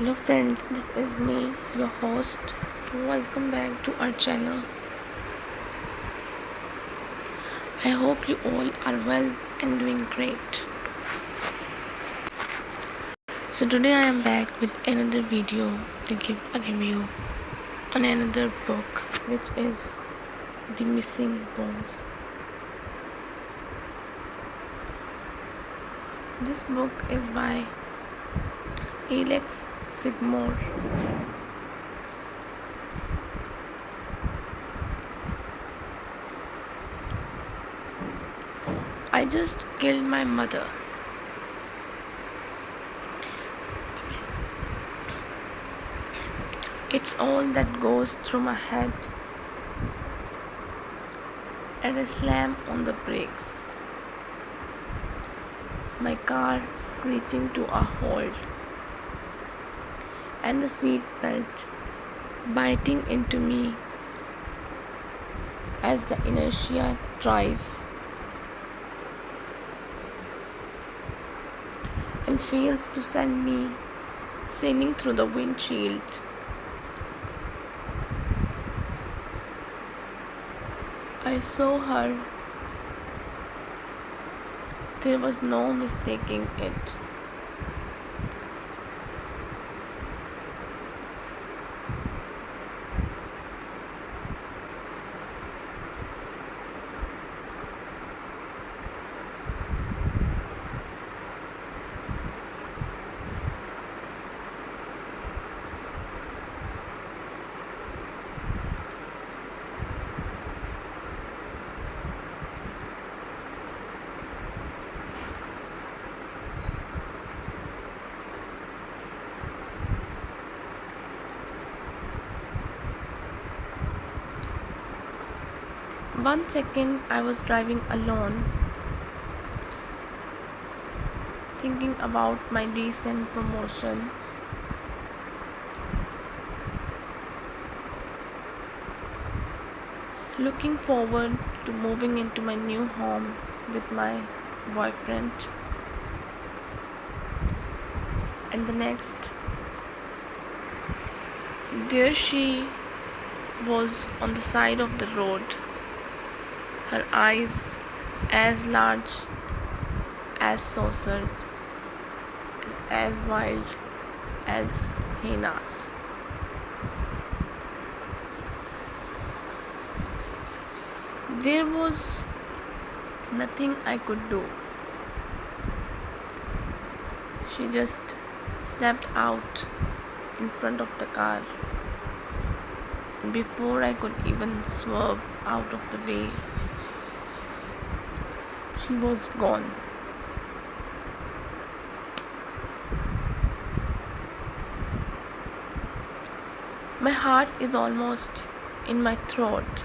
Hello friends, this is me, your host. Welcome back to our channel. I hope you all are well and doing great. So today I am back with another video to give a review on another book, which is The Missing Bones. This book is by Alex Sigmore. I just killed my mother. It's all that goes through my head as I slam on the brakes. My car screeching to a halt, and the seat belt biting into me as the inertia tries and fails to send me sailing through the windshield. I saw her. There was no mistaking it. One second I was driving alone, thinking about my recent promotion. Looking forward to moving into my new home with my boyfriend. And the next, there she was on the side of the road, her eyes as large as saucers and as wild as hyenas. There was nothing I could do. She just stepped out in front of the car, and before I could even swerve out of the way, she was gone. My heart is almost in my throat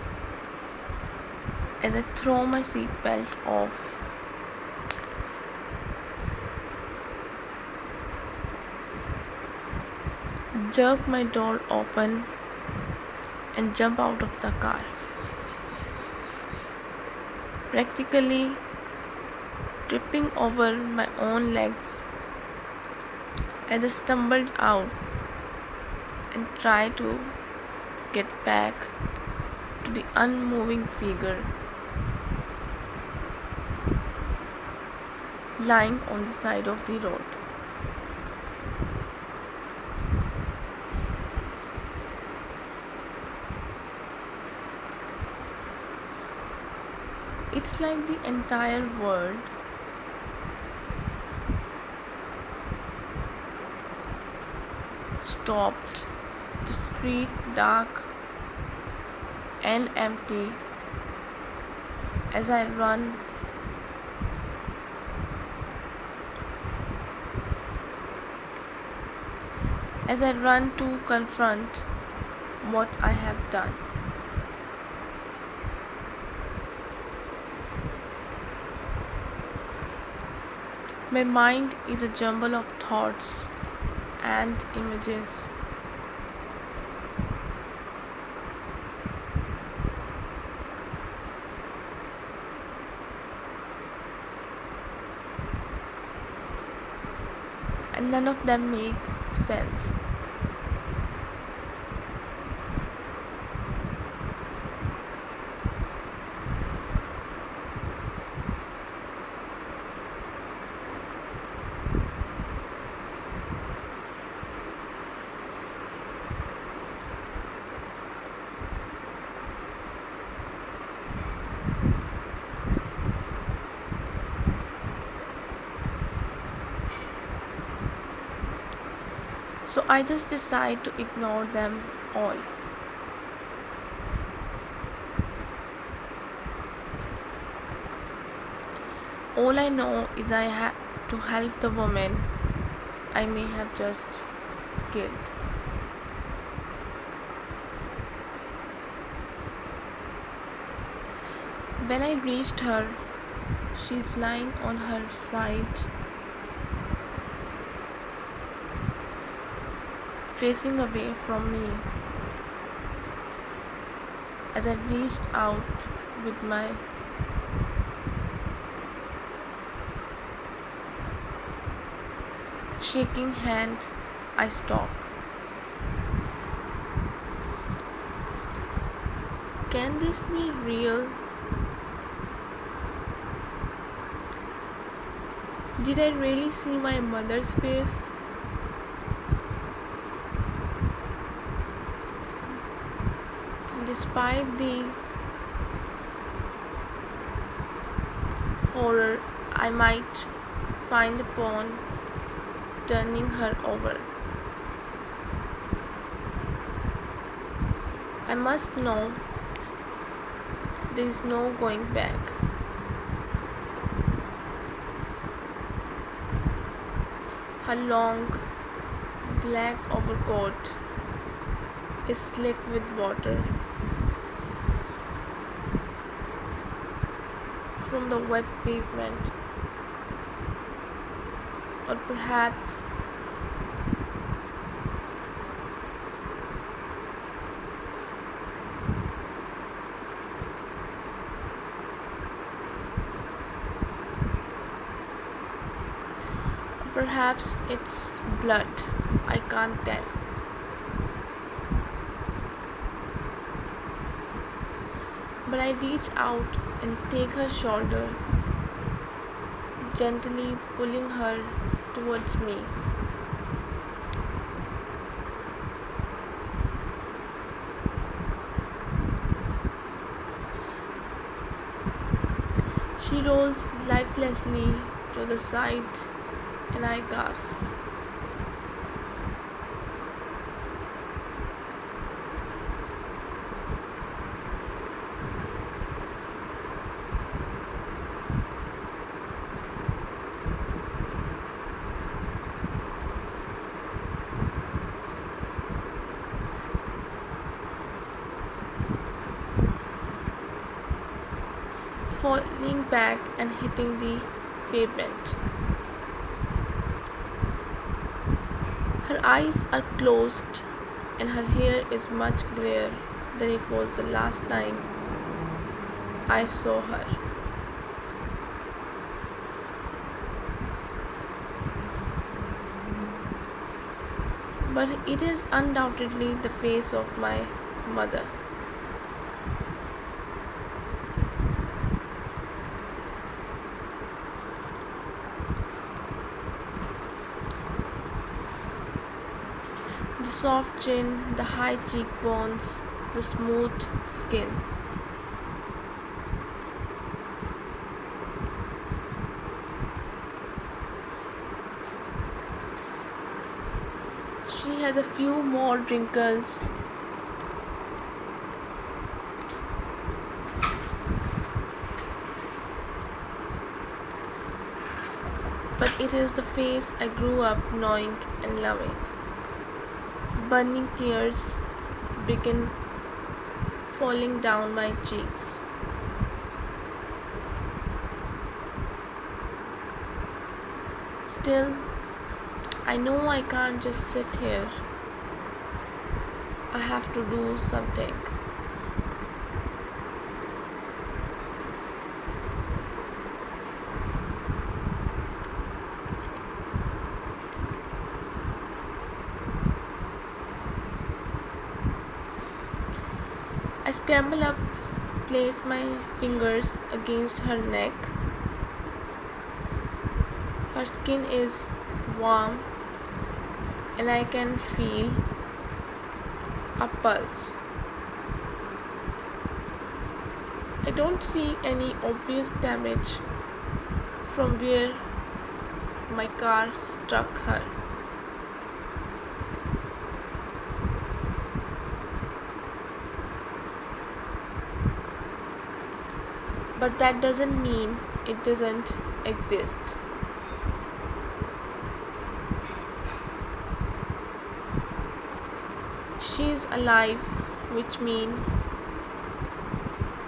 as I throw my seatbelt off. Jerk my door open and jump out of the car. Practically tripping over my own legs as I stumbled out and tried to get back to the unmoving figure lying on the side of the road. It's like the entire world stopped, the street dark and empty as I run to confront what I have done. My mind is a jumble of thoughts and images. And none of them make sense. So I just decide to ignore them all. All I know is I have to help the woman I may have just killed. When I reached her, she's lying on her side, facing away from me. As I reached out with my shaking hand, I stopped. Can this be real? Did I really see my mother's face? Despite the horror I might find upon turning her over, I must know there is no going back. Her long black overcoat is slick with water from the wet pavement, or perhaps it's blood. I can't tell. But I reach out and take her shoulder, gently pulling her towards me. She rolls lifelessly to the side and I gasp. Falling back and hitting the pavement. Her eyes are closed and her hair is much grayer than it was the last time I saw her. But it is undoubtedly the face of my mother. The soft chin, the high cheekbones, the smooth skin. She has a few more wrinkles, but it is the face I grew up knowing and loving. Burning tears begin falling down my cheeks. Still, I know I can't just sit here. I have to do something. I scramble up, place my fingers against her neck. Her skin is warm and I can feel a pulse. I don't see any obvious damage from where my car struck her. But that doesn't mean it doesn't exist. She is alive, which means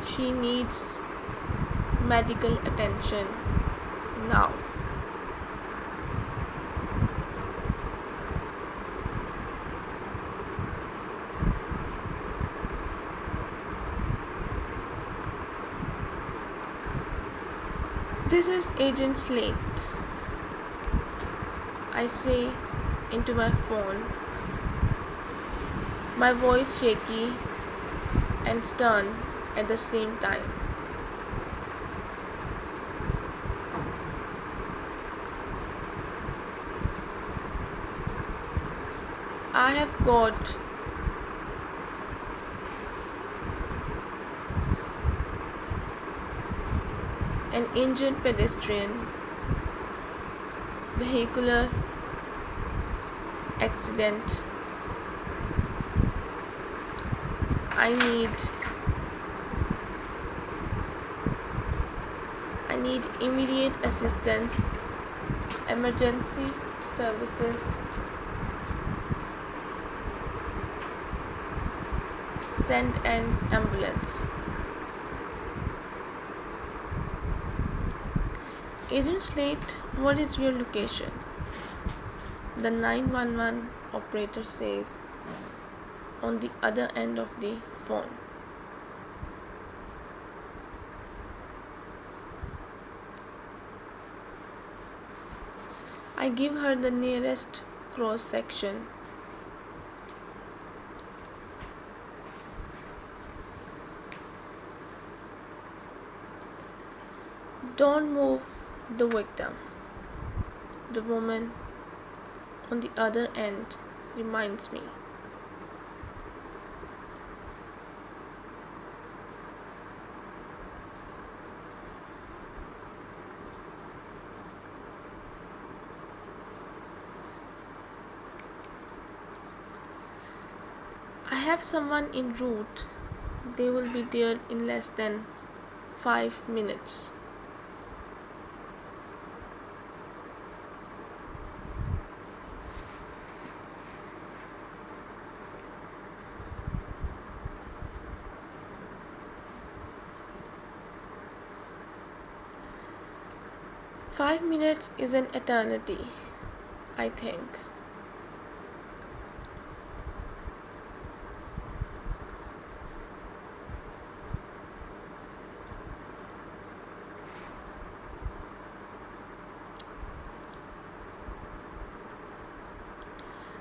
she needs medical attention now. This is Agent Slate, I say into my phone, my voice shaky and stern at the same time. I have got an injured pedestrian, vehicular accident. I need immediate assistance, emergency services. Send an ambulance. Agent Slate, what is your location? The 911 operator says on the other end of the phone. I give her the nearest cross section. Don't move the victim. The woman on the other end reminds me. I have someone en route. They will be there in less than 5 minutes. Five minutes is an eternity, I think.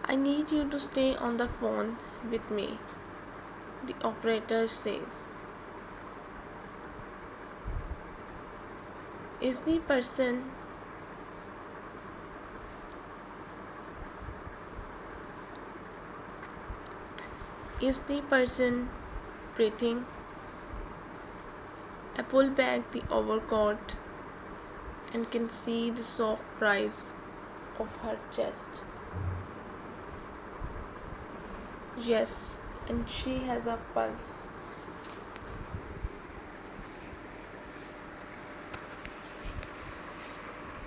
I need you to stay on the phone with me, the operator says. Is the person breathing? I pull back the overcoat and can see the soft rise of her chest. Yes, and she has a pulse.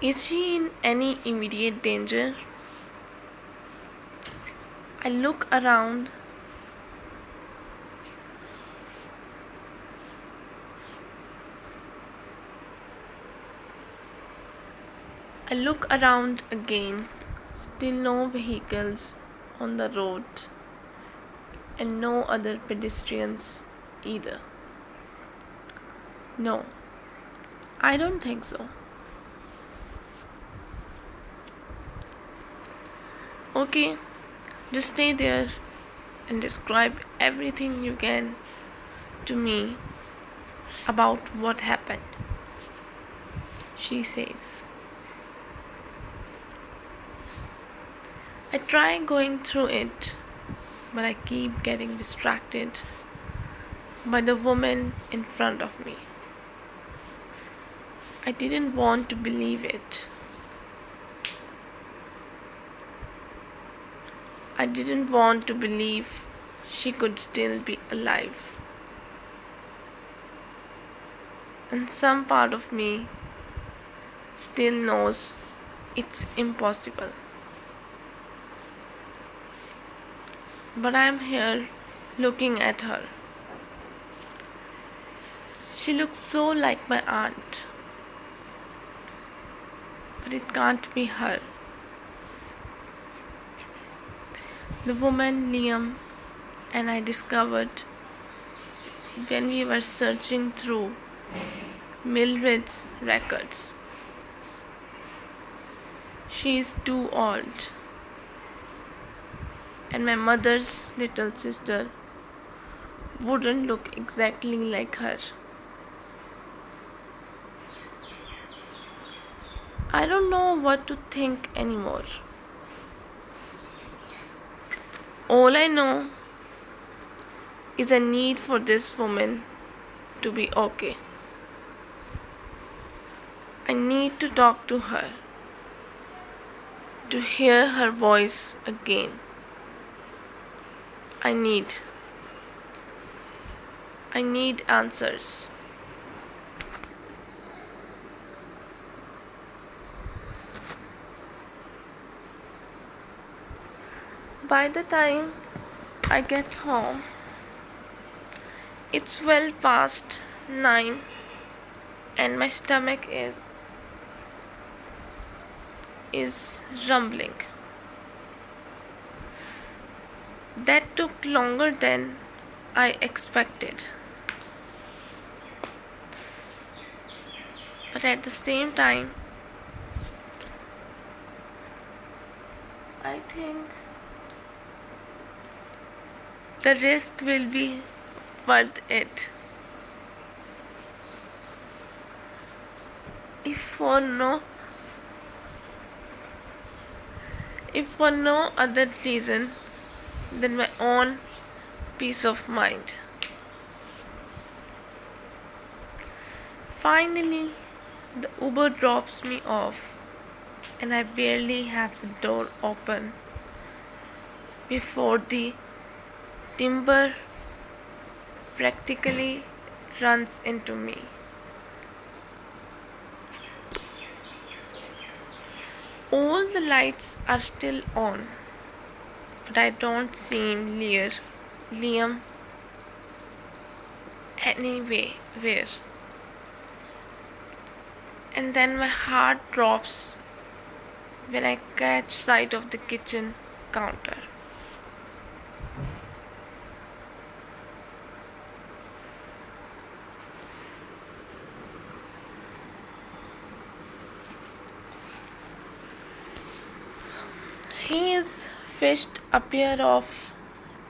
Is she in any immediate danger? I look around. Again. Still no vehicles on the road and no other pedestrians either. No, I don't think so. Okay, just stay there and describe everything you can to me about what happened, she says. I try going through it, but I keep getting distracted by the woman in front of me. I didn't want to believe it. I didn't want to believe she could still be alive. and some part of me still knows it's impossible. But I'm here looking at her. She looks so like my aunt. But it can't be her. The woman Liam and I discovered when we were searching through Mildred's records. She is too old, and my mother's little sister wouldn't look exactly like her. I don't know what to think anymore. All I know is a need for this woman to be okay. I need to talk to her, to hear her voice again. I need answers. By the time I get home, it's well past 9 and my stomach is rumbling. That took longer than I expected. But at the same time, I think the risk will be worth it. If for no other reason than my own peace of mind. Finally, the Uber drops me off and I barely have the door open before the timber practically runs into me. All the lights are still on, but I don't see Liam anywhere. And then my heart drops when I catch sight of the kitchen counter. He has fished a pair of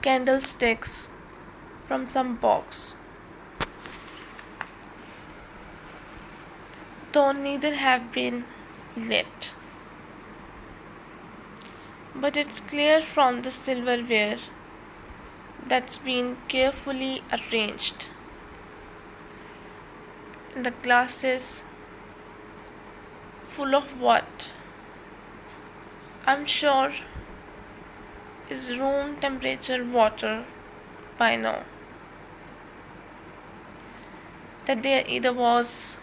candlesticks from some box, though neither have been lit. But it's clear from the silverware that's been carefully arranged. And the glasses full of what? I'm sure is room temperature water by now. That there either was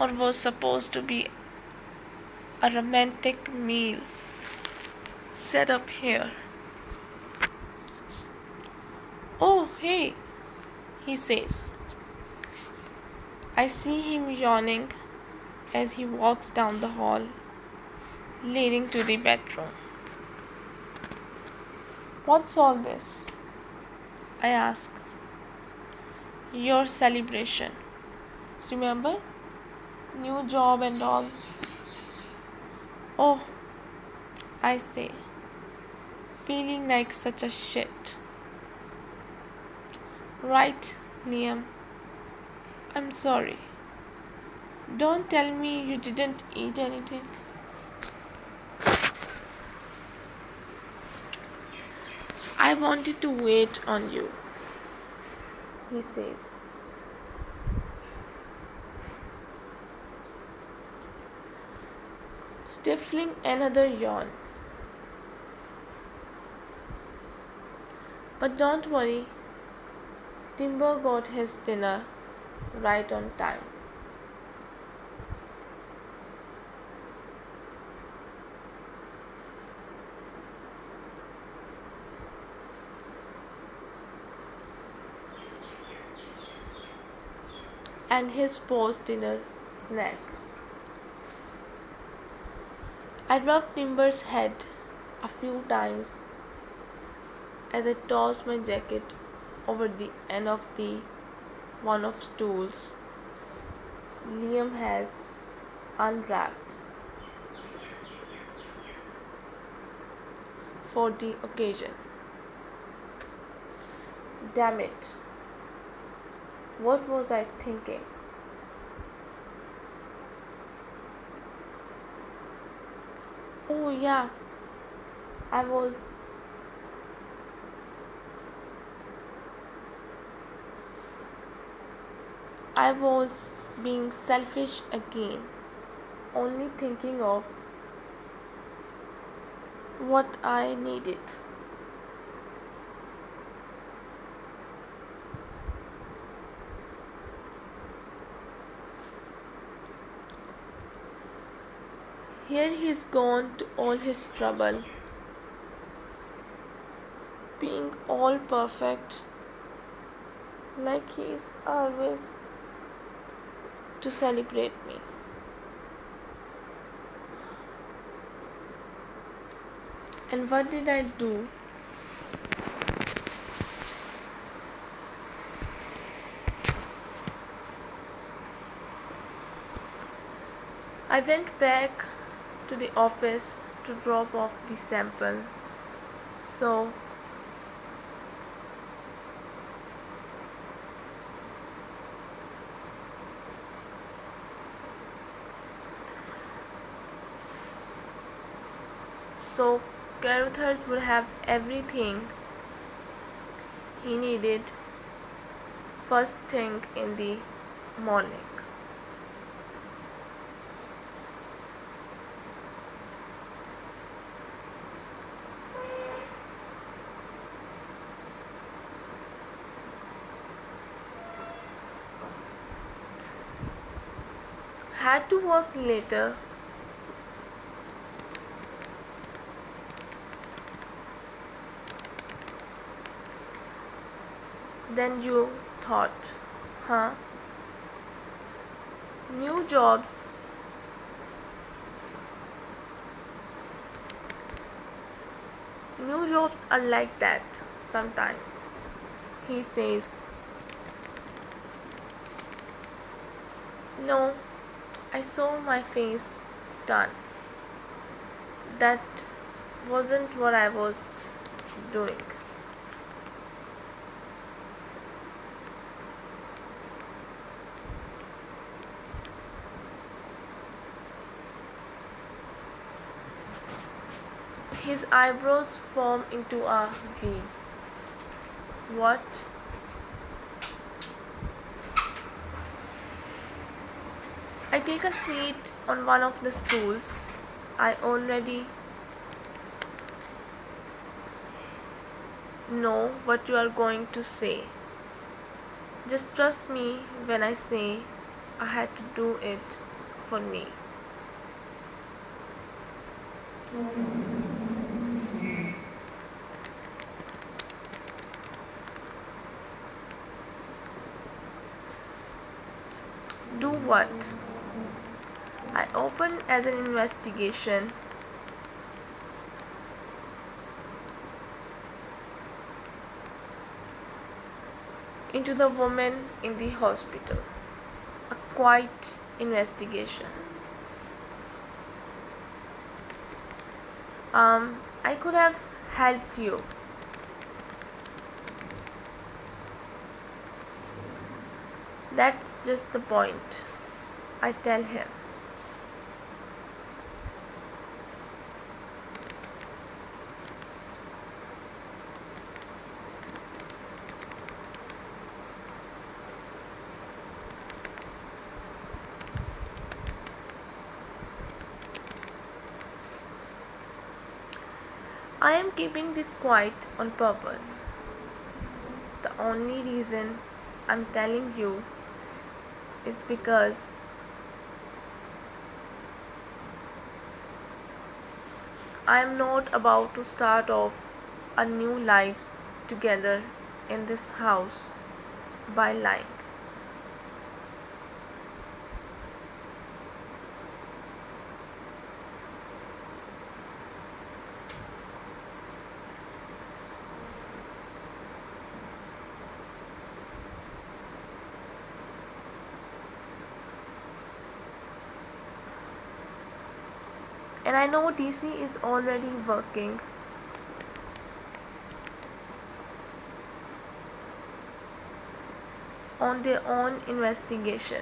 or was supposed to be a romantic meal set up here. Oh, hey, he says. I see him yawning as he walks down the hall leading to the bedroom. What's all this? I ask. Your celebration. Remember? New job and all. Oh, I say, feeling like such a shit. Right, Liam. I'm sorry. Don't tell me you didn't eat anything. I wanted to wait on you, he says. Stifling another yawn. But don't worry, Timber got his dinner right on time. And his post dinner snack. I rubbed Timber's head a few times as I tossed my jacket over the end of the one of stools Liam has unwrapped for the occasion. Damn it, what was I thinking? Oh, yeah, I was. I was being selfish again, only thinking of what I needed. Here he's gone to all his trouble, being all perfect, like he's always to celebrate me. And what did I do? I went back to the office to drop off the sample. So so Caruthers would have everything he needed first thing in the morning. Had to work later. Than you thought, huh? New jobs New jobs are like that sometimes, he says. No, I saw my face stun. That wasn't what I was doing. His eyebrows form into a V. What? I take a seat on one of the stools. I already know what you are going to say. Just trust me when I say I had to do it for me. Do what? I open as an investigation. Into the woman in the hospital. A quiet investigation. I could have helped you. That's just the point, I tell him. I am keeping this quiet on purpose. The only reason I'm telling you is because I am not about to start off a new lives together in this house by lying. And I know DC is already working on their own investigation.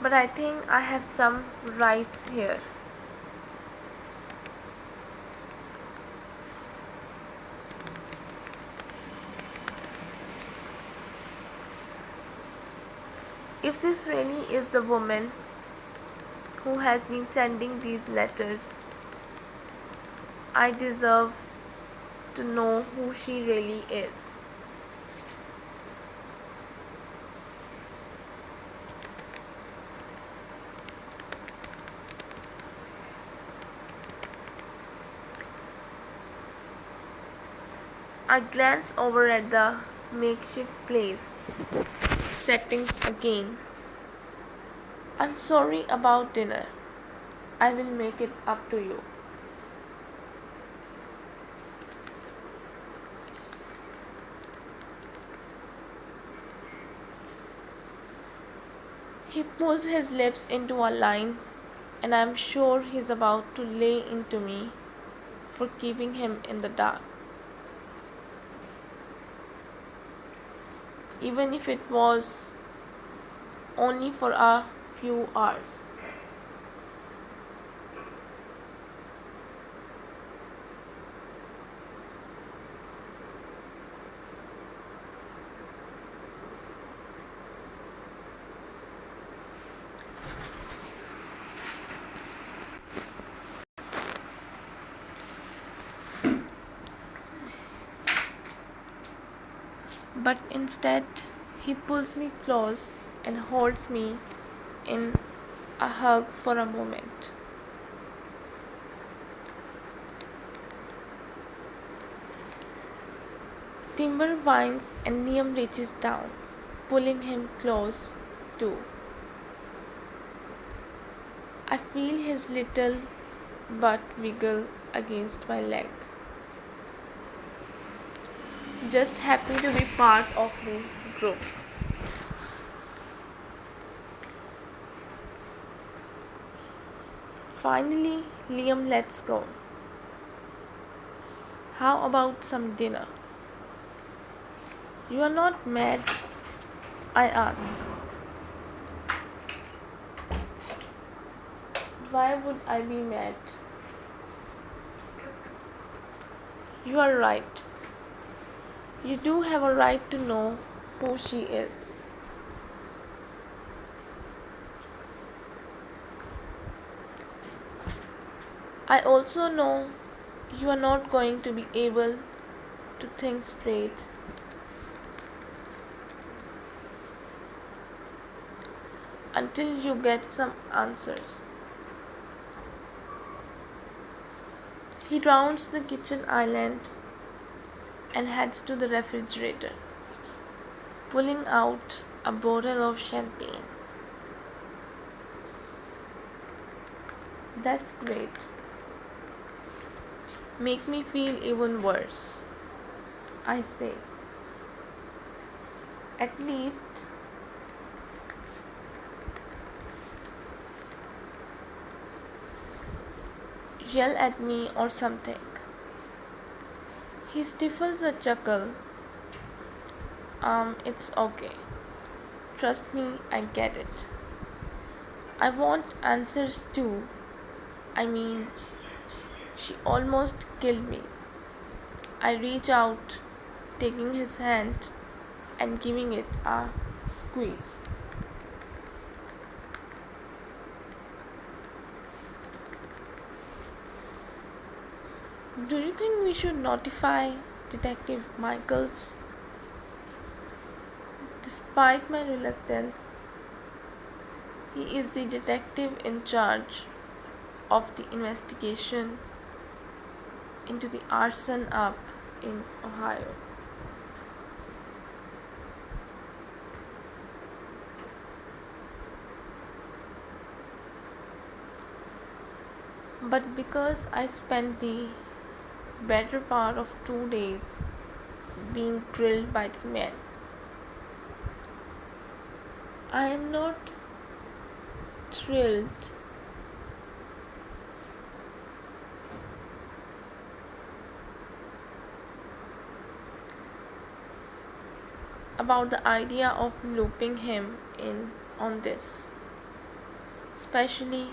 But I think I have some rights here. If this really is the woman who has been sending these letters, I deserve to know who she really is. I glance over at the makeshift place settings again. I'm sorry about dinner. I will make it up to you. He pulls his lips into a line, and I'm sure he's about to lay into me for keeping him in the dark. Even if it was only for a few hours. But instead, he pulls me close and holds me in a hug for a moment. Timber whines and Liam reaches down, pulling him close too. I feel his little butt wiggle against my leg. Just happy to be part of the group. Finally, Liam lets go. How about some dinner? You are not mad? I ask. Why would I be mad? You are right. You do have a right to know who she is. I also know you are not going to be able to think straight until you get some answers. He rounds the kitchen island and heads to the refrigerator, pulling out a bottle of champagne. That's great. Make me feel even worse, I say. At least yell at me or something. He stifles a chuckle. It's okay. Trust me, I get it. I want answers too. I mean, she almost killed me. I reach out, taking his hand and giving it a squeeze. Do you think we should notify Detective Michaels? Despite Despite my reluctance, he is the detective in charge of the investigation into the arson up in Ohio. But because I spent the better part of 2 days being grilled by the men, I am not thrilled about the idea of looping him in on this, especially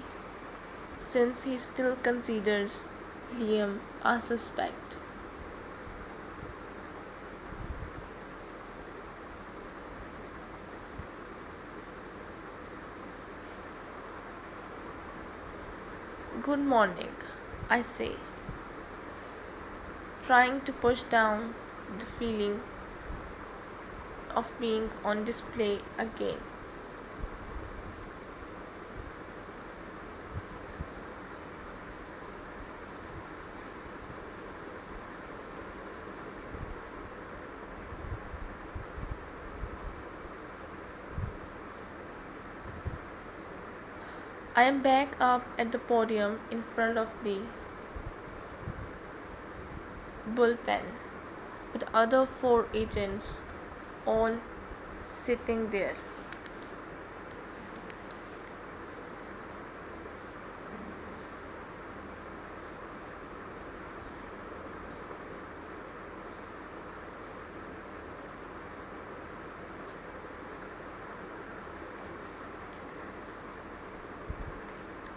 since he still considers Liam a suspect. Good morning, I say, trying to push down the feeling of being on display again. I am back up at the podium in front of the bullpen with other four agents all sitting there.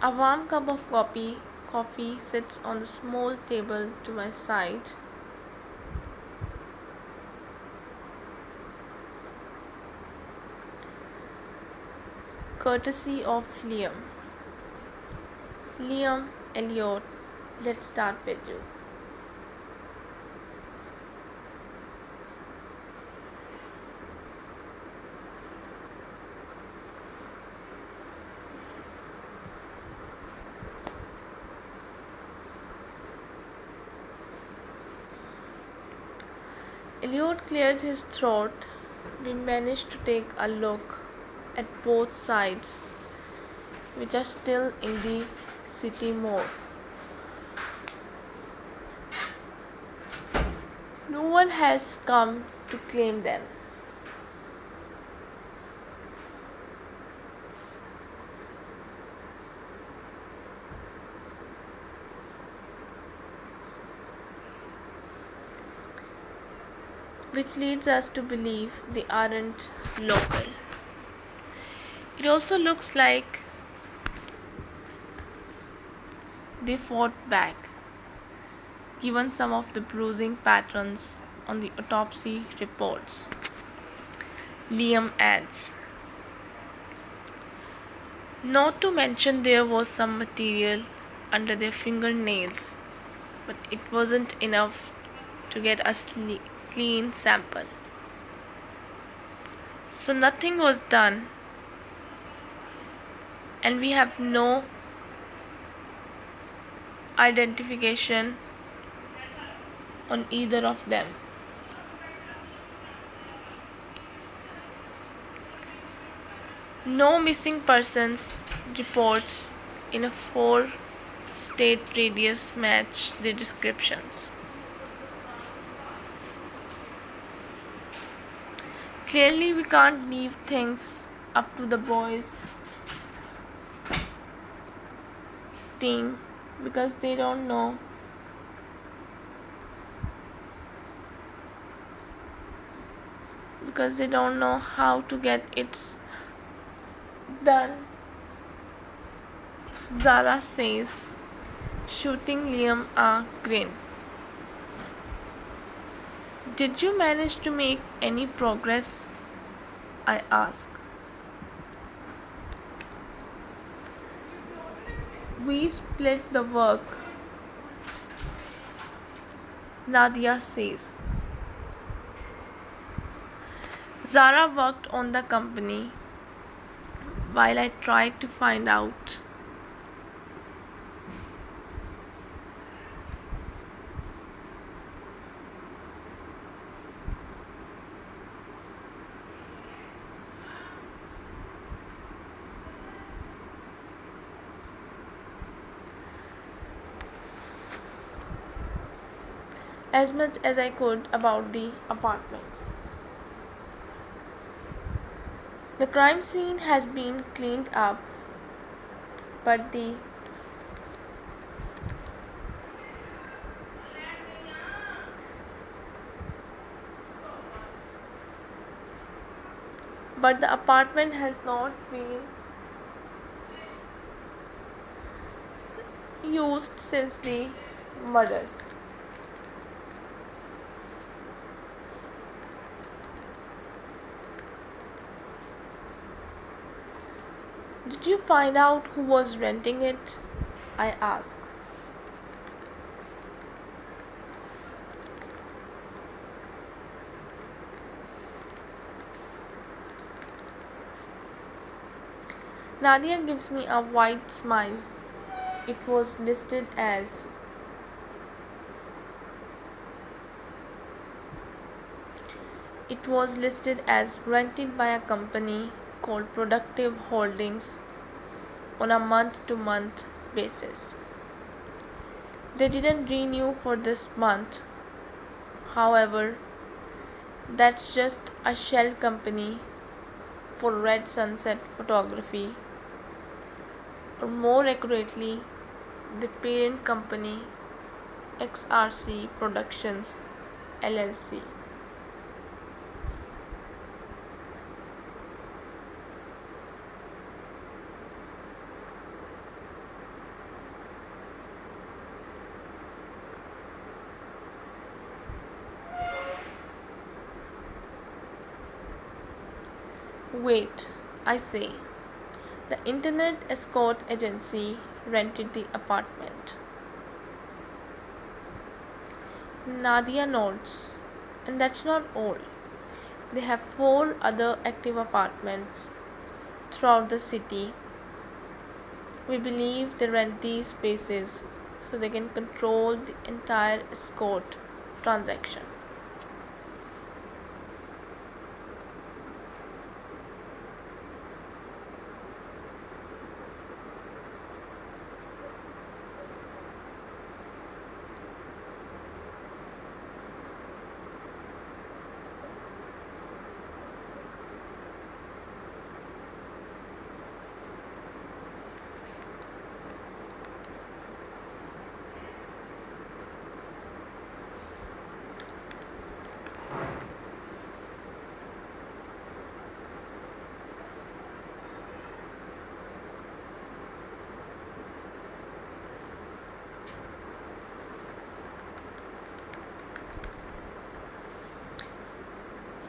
A warm cup of coffee sits on the small table to my side. Courtesy of Liam. Liam, Elliot, let's start with you. Elliot clears his throat. We manage to take a look at both sides, which are still in the city mode. No one has come to claim them. Which leads us to believe they aren't local. It also looks like they fought back, given some of the bruising patterns on the autopsy reports. Liam adds. Not to mention there was some material under their fingernails, but it wasn't enough to get a clean sample. So nothing was done, and we have no identification on either of them. No missing persons reports in a 4-state radius match the descriptions. Clearly, we can't leave things up to the boys' team because they don't know how to get it done. Zara says, shooting Liam a grin. Did you manage to make any progress? I ask. We split the work, Nadia says. Zara worked on the company while I tried to find out. As much as I could about the apartment. The crime scene has been cleaned up, but the apartment has not been used since the murders. Did you find out who was renting it? I asked. Nadia gives me a wide smile. It was listed as rented by a company called Productive Holdings on a month-to-month basis. They didn't renew for this month. However, that's just a shell company for Red Sunset Photography, or more accurately, the parent company XRC Productions LLC. Wait, I say. The internet escort agency rented the apartment. Nadia nods. And that's not all. They have 4 other active apartments throughout the city. We believe they rent these spaces so they can control the entire escort transaction.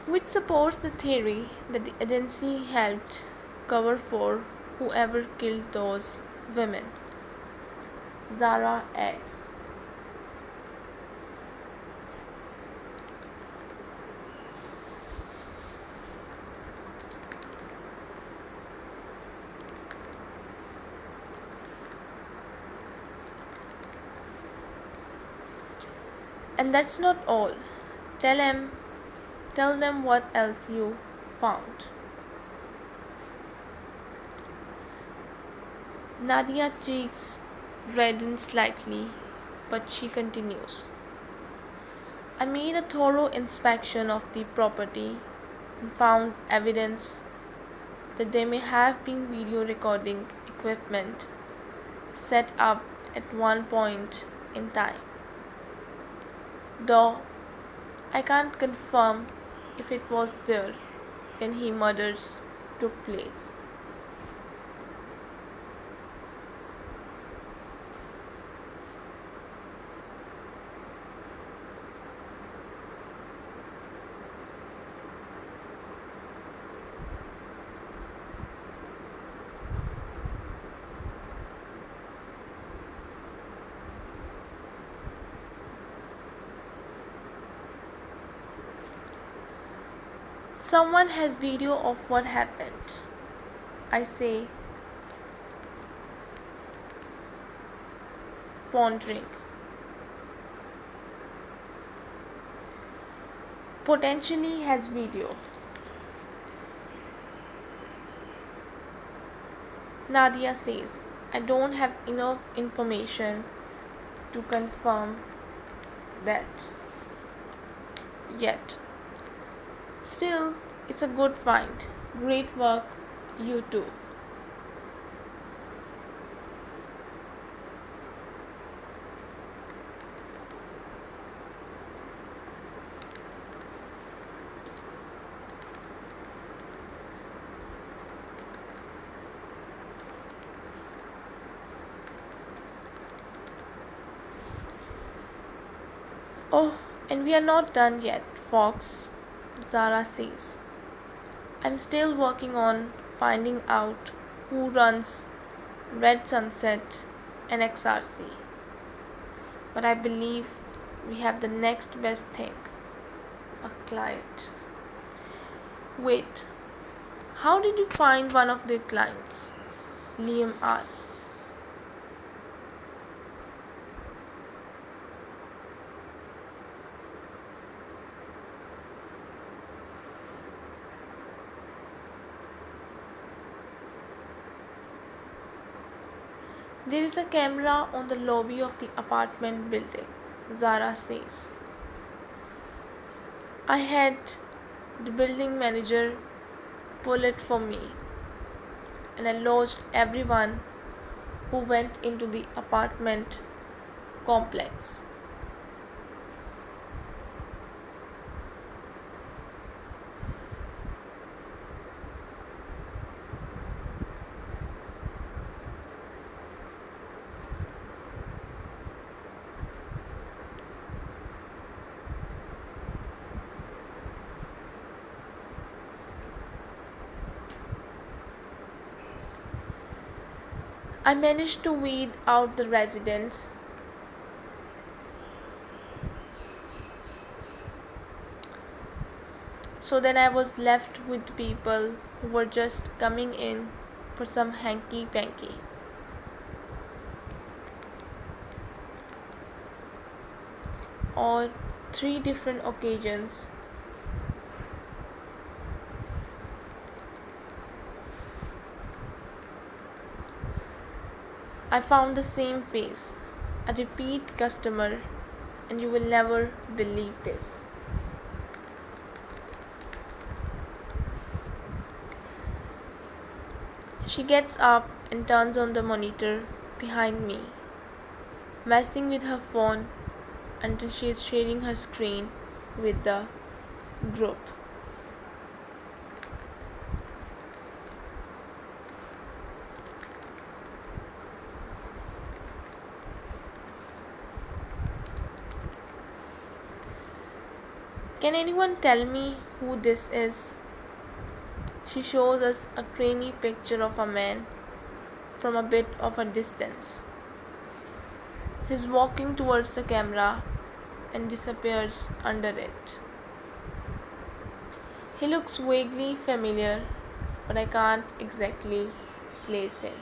Which supports the theory that the agency helped cover for whoever killed those women. Zara adds. And that's not all. Tell them what else you found. Nadia's cheeks redden slightly, but she continues. I made a thorough inspection of the property and found evidence that there may have been video recording equipment set up at one point in time. Though I can't confirm if it was there when the murders took place. Someone has video of what happened, I say, pondering. Potentially has video. Nadia says, I don't have enough information to confirm that yet. Still, it's a good find. Great work, you too. Oh, and we are not done yet, Fox, Zara says. I'm still working on finding out who runs Red Sunset and XRC. But I believe we have the next best thing, a client. Wait, how did you find one of their clients? Liam asks. There is a camera on the lobby of the apartment building, Zara says. I had the building manager pull it for me, and I lodged everyone who went into the apartment complex. I managed to weed out the residents. So then I was left with people who were just coming in for some hanky panky. On 3 different occasions, I found the same face, a repeat customer, and you will never believe this. She gets up and turns on the monitor behind me, messing with her phone until she is sharing her screen with the group. Can anyone tell me who this is? She shows us a grainy picture of a man from a bit of a distance. He's walking towards the camera and disappears under it. He looks vaguely familiar, but I can't exactly place him.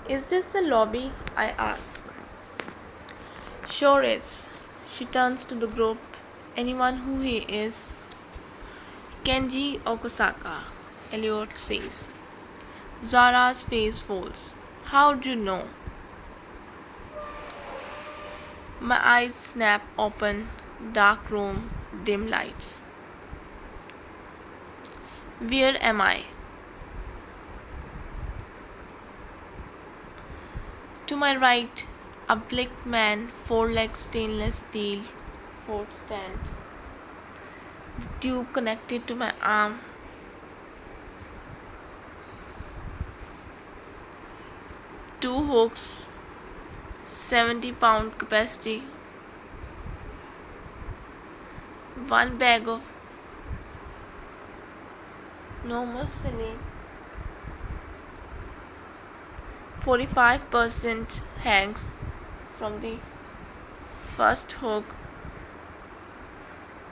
Is this the lobby? I ask. Sure is. She turns to the group. Anyone who he is? Kenji Okosaka, Elliot says. Zara's face falls. How'd you know? My eyes snap open. Dark room, dim lights. Where am I? To my right, a Blickman 4-leg stainless steel foot stand. The tube connected to my arm. Two hooks, 70-pound capacity. One bag of normoxylene, 45% hangs from the first hook.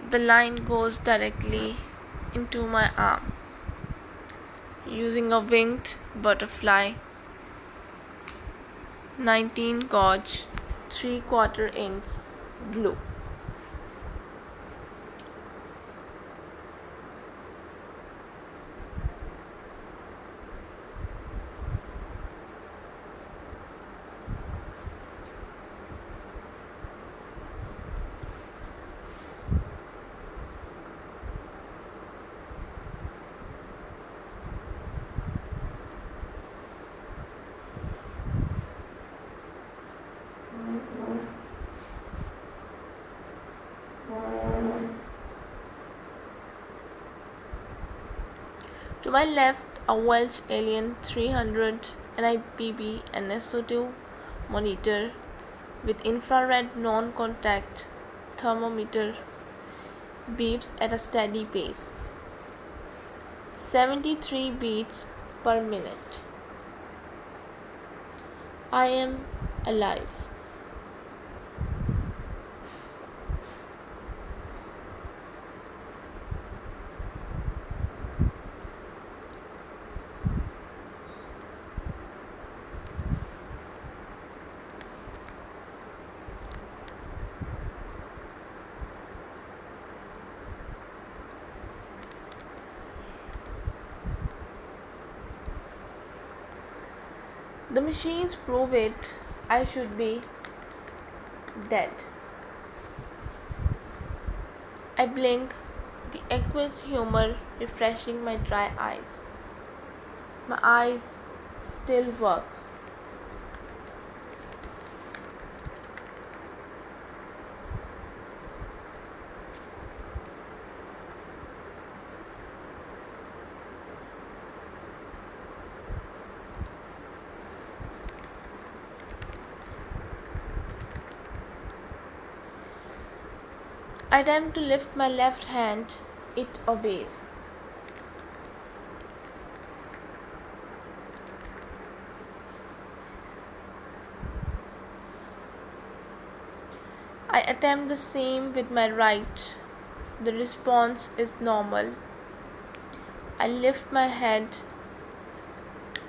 The line goes directly into my arm using a winged butterfly 19 gauge 3/4 inch glue. To my left, a Welch Alien 300 NIPB and SO2 monitor with infrared non-contact thermometer beeps at a steady pace, 73 beats per minute. I am alive. The machines prove it. I should be dead. I blink, the aqueous humor refreshing my dry eyes. My eyes still work. I attempt to lift my left hand, it obeys. I attempt the same with my right. The response is normal. I lift my head,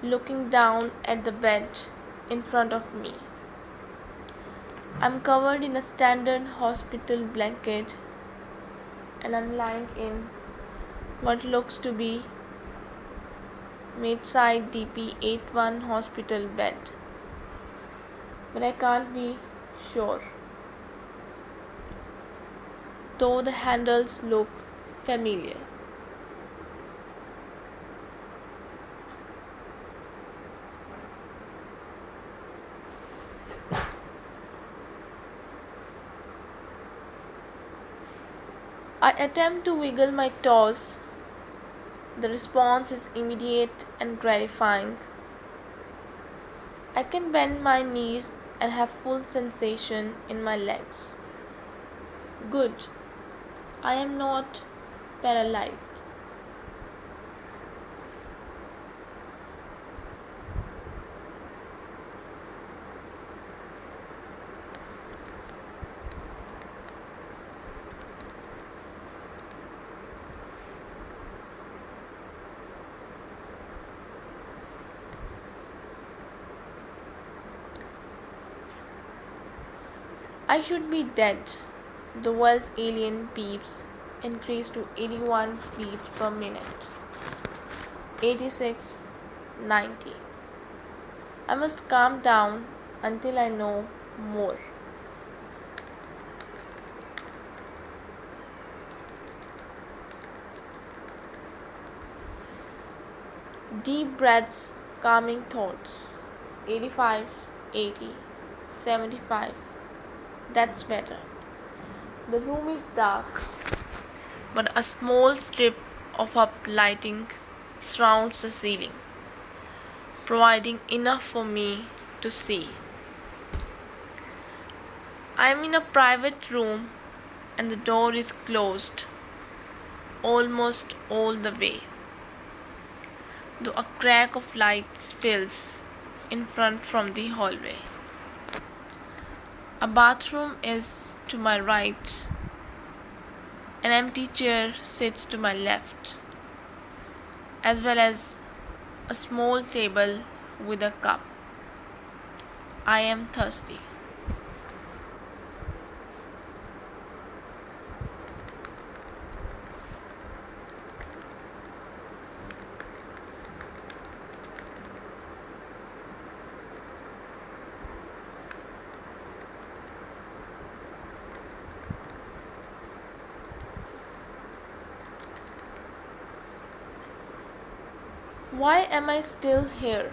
looking down at the bed in front of me. I'm covered in a standard hospital blanket and I'm lying in what looks to be Maidstone DP81 hospital bed. But I can't be sure, though the handles look familiar. I attempt to wiggle my toes. The response is immediate and gratifying. I can bend my knees and have full sensation in my legs. Good. I am not paralyzed. I should be dead. The Welch Alien beeps increase to 81 beats per minute. 86, 90. I must calm down until I know more. Deep breaths, calming thoughts. 85, 80, 75. That's better. The room is dark, but a small strip of up lighting surrounds the ceiling, providing enough for me to see. I am in a private room and the door is closed almost all the way, though a crack of light spills in front from the hallway. A bathroom is to my right. An empty chair sits to my left, as well as a small table with a cup. I am thirsty. Why am I still here?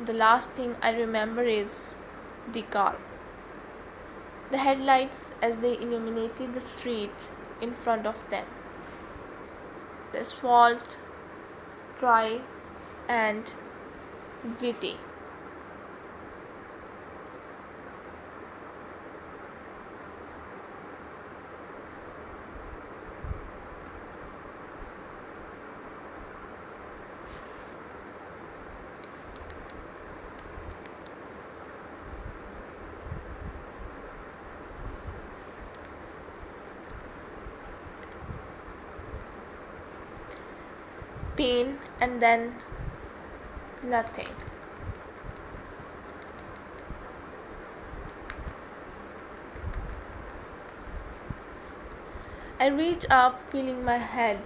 The last thing I remember is the car. The headlights as they illuminated the street in front of them. The asphalt, dry and gritty. Pain and then nothing. I reach up, feeling my head.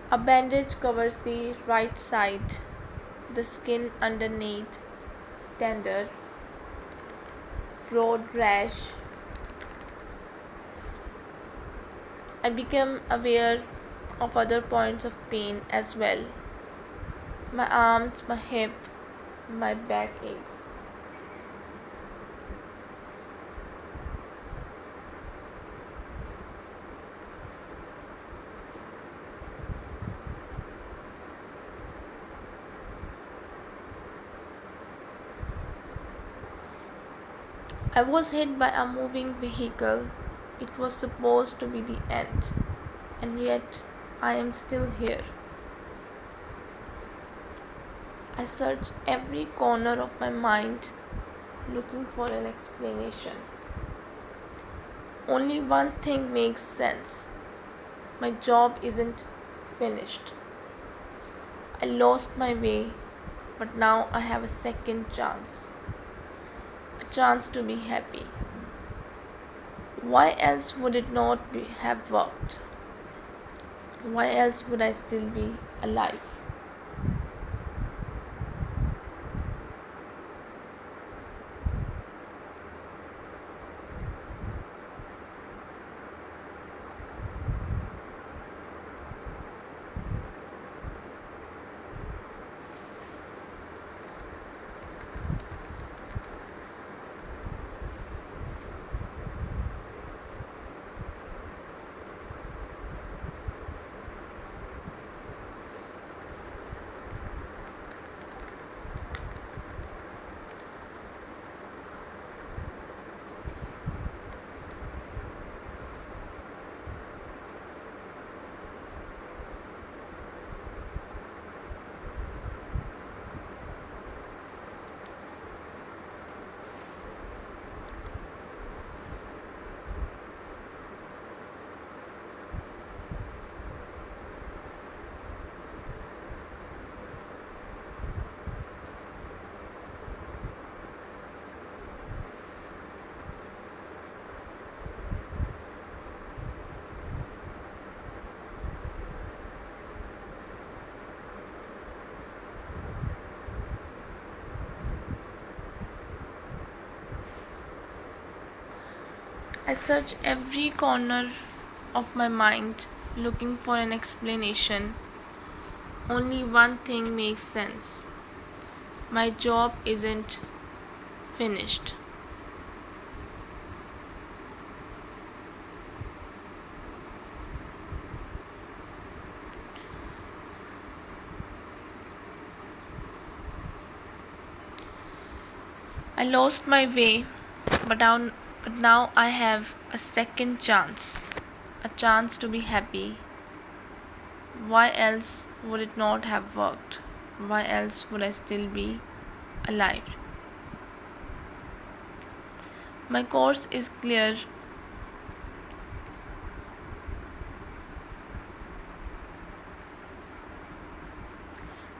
A bandage covers the right side, the skin underneath tender, road rash. I become aware of other points of pain as well. My arms, my hip, my back aches. I was hit by a moving vehicle. It was supposed to be the end, and yet I am still here. I search every corner of my mind looking for an explanation. Only one thing makes sense. My job isn't finished. I lost my way, but now I have a second chance. A chance to be happy. Why else would it not have worked? Why else would I still be alive? I search every corner of my mind looking for an explanation. Only one thing makes sense. My job isn't finished. I lost my way, but now I have a second chance. A chance to be happy. Why else would it not have worked? Why else would I still be alive? My course is clear.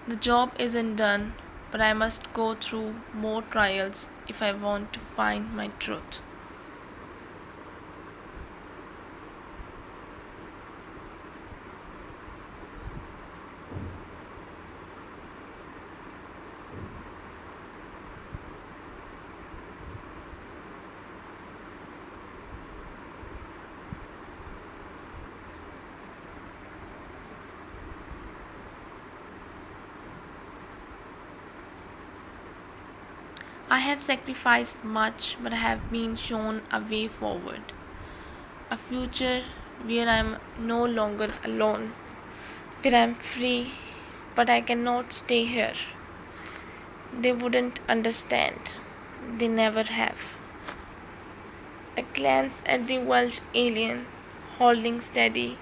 The job isn't done, but I must go through more trials if I want to find my truth. I have sacrificed much, but I have been shown a way forward. A future where I am no longer alone, where I am free, but I cannot stay here. They wouldn't understand. They never have. I glance at the Welsh alien, holding steady.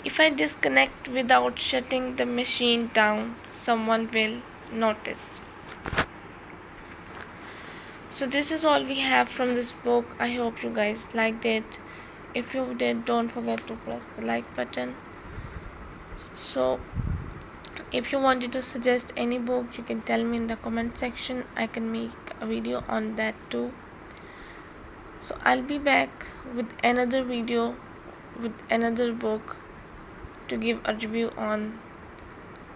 If I disconnect without shutting the machine down, someone will notice. So this is all we have from this book. I hope you guys liked it. If you did, don't forget to press the like button. So if you wanted to suggest any book, you can tell me in the comment section. I can make a video on that too. So I'll be back with another video with another book to give a review on.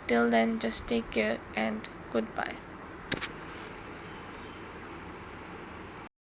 Till then, just take care and goodbye.